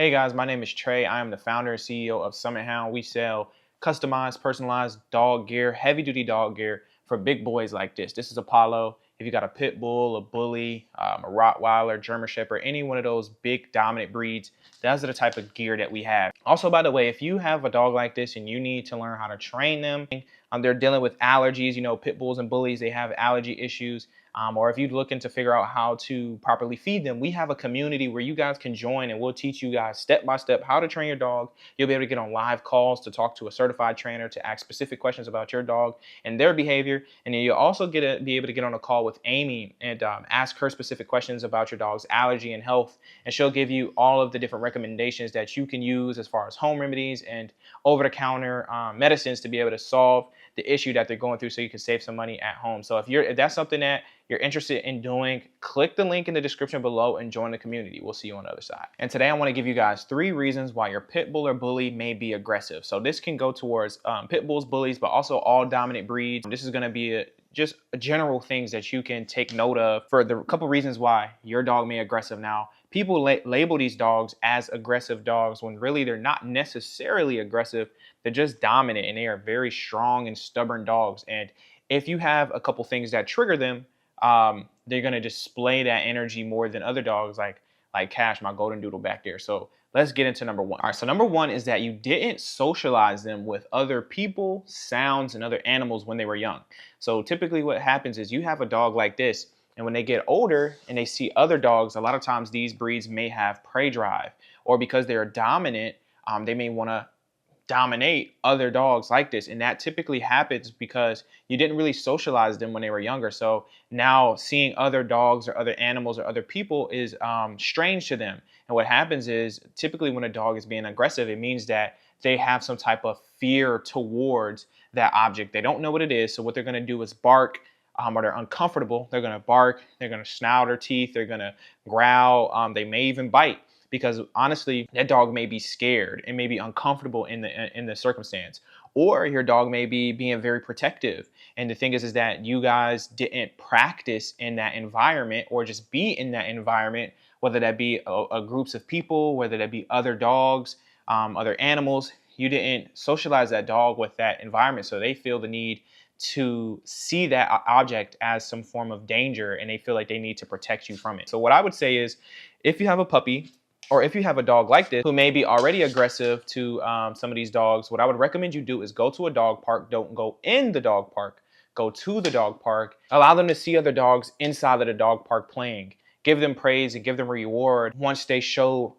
Hey guys, my name is Trey. I am the founder and CEO of Summit Hound. We sell customized, personalized dog gear, heavy duty dog gear for big boys like this. This is Apollo. If you got a pit bull, a bully, a Rottweiler, German Shepherd, any one of those big dominant breeds, those are the type of gear that we have. Also, by the way, if you have a dog like this and you need to learn how to train them, they're dealing with allergies, pit bulls and bullies, they have allergy issues. Or if you're looking to figure out how to properly feed them, we have a community where you guys can join and we'll teach you guys step by step how to train your dog. You'll be able to get on live calls to talk to a certified trainer to ask specific questions about your dog and their behavior. And then you'll also be able to get on a call with Amy and ask her specific questions about your dog's allergy and health. And she'll give you all of the different recommendations that you can use as far as home remedies and over-the-counter medicines to be able to solve the issue that they're going through so you can save some money at home. So if that's something that you're interested in doing, click the link in the description below and join the community. We'll see you on the other side. And today I want to give you guys 3 reasons why your pit bull or bully may be aggressive. So this can go towards pit bulls, bullies, but also all dominant breeds. This is going to be just general things that you can take note of for the couple reasons why your dog may be aggressive. Now, people label these dogs as aggressive dogs when really they're not necessarily aggressive. They're just dominant and they are very strong and stubborn dogs. And if you have a couple things that trigger them, they're going to display that energy more than other dogs like Cash, my golden doodle back there. So let's get into number 1. All right, so number 1 is that you didn't socialize them with other people, sounds, and other animals when they were young. So typically what happens is you have a dog like this, and when they get older and they see other dogs, a lot of times these breeds may have prey drive, or because they're dominant, they may want to dominate other dogs like this. And that typically happens because you didn't really socialize them when they were younger. So now seeing other dogs or other animals or other people is strange to them. And what happens is typically when a dog is being aggressive, it means that they have some type of fear towards that object. They don't know what it is. So what they're going to do is bark. Or they're uncomfortable, they're going to bark, they're going to snout their teeth, they're going to growl, they may even bite. Because honestly, that dog may be scared and may be uncomfortable in the circumstance. Or your dog may be being very protective. And the thing is that you guys didn't practice in that environment or just be in that environment, whether that be a groups of people, whether that be other dogs, other animals. You didn't socialize that dog with that environment. So they feel the need to see that object as some form of danger and they feel like they need to protect you from it. So what I would say is if you have a puppy, or if you have a dog like this who may be already aggressive to some of these dogs, what I would recommend you do is go to a dog park. Don't go in the dog park. Go to the dog park. Allow them to see other dogs inside of the dog park playing. Give them praise and give them reward once they show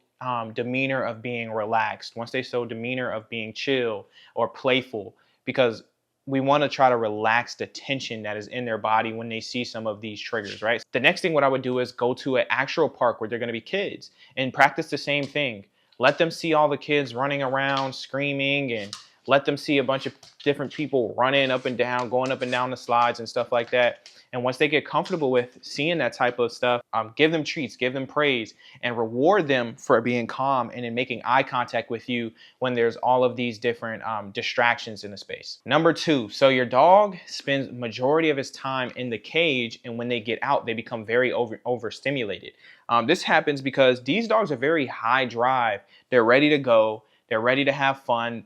demeanor of being relaxed, once they show demeanor of being chill or playful, because we want to try to relax the tension that is in their body when they see some of these triggers, right? The next thing what I would do is go to an actual park where they're going to be kids and practice the same thing. Let them see all the kids running around, screaming, and let them see a bunch of different people running up and down, going up and down the slides and stuff like that. And once they get comfortable with seeing that type of stuff, give them treats, give them praise, and reward them for being calm and in making eye contact with you when there's all of these different distractions in the space. Number 2, so your dog spends majority of his time in the cage, and when they get out, they become very overstimulated. This happens because these dogs are very high drive. They're ready to go. They're ready to have fun.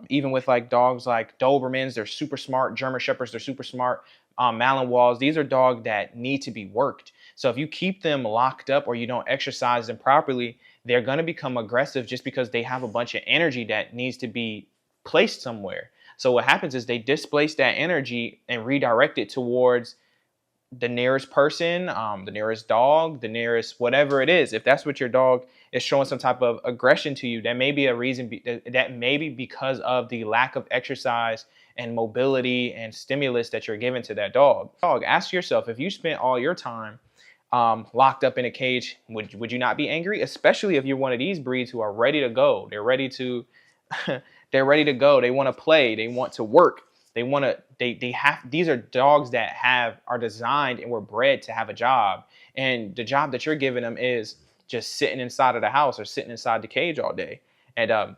Even with like dogs like Dobermans, they're super smart. German Shepherds, they're super smart. Malinois, these are dogs that need to be worked. So if you keep them locked up or you don't exercise them properly, they're going to become aggressive just because they have a bunch of energy that needs to be placed somewhere. So what happens is they displace that energy and redirect it towards the nearest person, the nearest dog, the nearest whatever it is. If that's what your dog is showing some type of aggression to you, that may be a reason that may be because of the lack of exercise and mobility and stimulus that you're giving to that dog. Ask yourself, if you spent all your time locked up in a cage, would you not be angry? Especially if you're one of these breeds who are ready to go. They're ready to they're ready to go. They want to play. They want to work. These are dogs that are designed and were bred to have a job. And the job that you're giving them is just sitting inside of the house or sitting inside the cage all day. And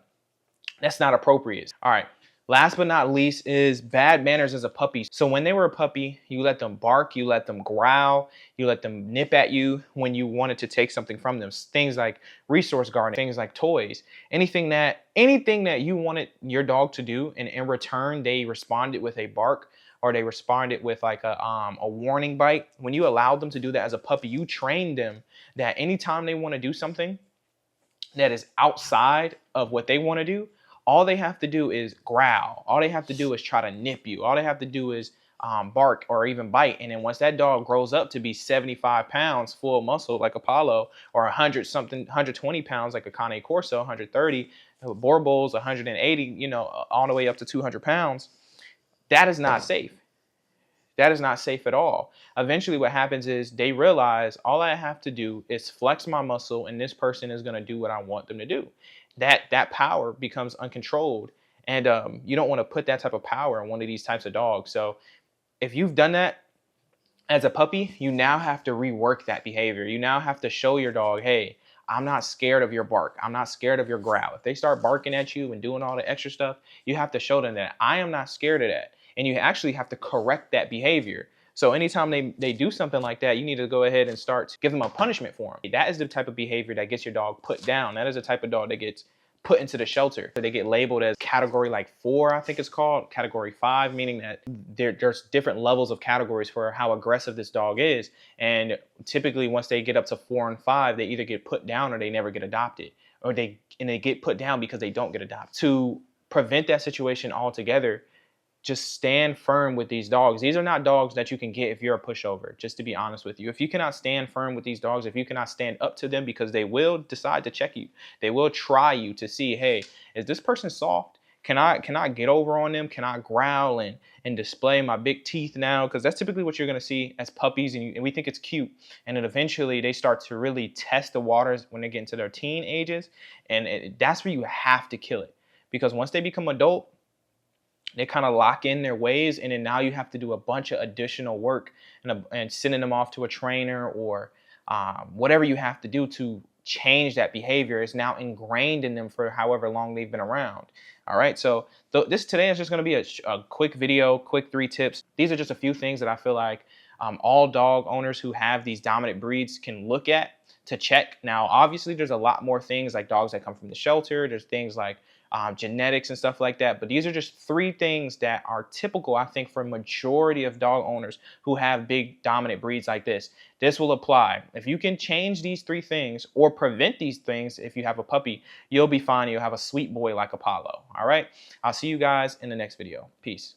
that's not appropriate. All right. Last but not least is bad manners as a puppy. So when they were a puppy, you let them bark, you let them growl, you let them nip at you when you wanted to take something from them. Things like resource guarding, things like toys, anything that you wanted your dog to do, and in return they responded with a bark or they responded with like a warning bite. When you allowed them to do that as a puppy, you trained them that anytime they want to do something that is outside of what they want to do, all they have to do is growl. All they have to do is try to nip you. All they have to do is bark or even bite. And then once that dog grows up to be 75 pounds full muscle like Apollo, or 100 something, 120 pounds like a Cane Corso, 130, Borbos 180, all the way up to 200 pounds, that is not safe. That is not safe at all. Eventually what happens is they realize all I have to do is flex my muscle and this person is going to do what I want them to do. That power becomes uncontrolled. And you don't want to put that type of power in one of these types of dogs. So if you've done that as a puppy, you now have to rework that behavior. You now have to show your dog, hey, I'm not scared of your bark. I'm not scared of your growl. If they start barking at you and doing all the extra stuff, you have to show them that I am not scared of that. And you actually have to correct that behavior. So anytime they do something like that, you need to go ahead and start to give them a punishment for them. That is the type of behavior that gets your dog put down. That is the type of dog that gets put into the shelter. They get labeled as category like 4, I think it's called, category 5, meaning that there's different levels of categories for how aggressive this dog is. And typically once they get up to 4 and 5, they either get put down or they never get adopted, or they get put down because they don't get adopted. To prevent that situation altogether, just stand firm with these dogs. These are not dogs that you can get if you're a pushover, just to be honest with you. If you cannot stand firm with these dogs, if you cannot stand up to them, because they will decide to check you. They will try you to see, hey, is this person soft? Can I get over on them? Can I growl and display my big teeth now? Because that's typically what you're going to see as puppies, and we think it's cute. And then eventually they start to really test the waters when they get into their teen ages. And that's where you have to kill it. Because once they become adult, they kind of lock in their ways, and then now you have to do a bunch of additional work and sending them off to a trainer or whatever you have to do to change that behavior is now ingrained in them for however long they've been around. All right, so this today is just going to be a quick video, quick 3 tips. These are just a few things that I feel like all dog owners who have these dominant breeds can look at to check. Now, obviously, there's a lot more things like dogs that come from the shelter. There's things like genetics and stuff like that. But these are just 3 things that are typical, I think, for a majority of dog owners who have big dominant breeds like this. This will apply. If you can change these 3 things or prevent these things, if you have a puppy, you'll be fine. You'll have a sweet boy like Apollo. All right. I'll see you guys in the next video. Peace.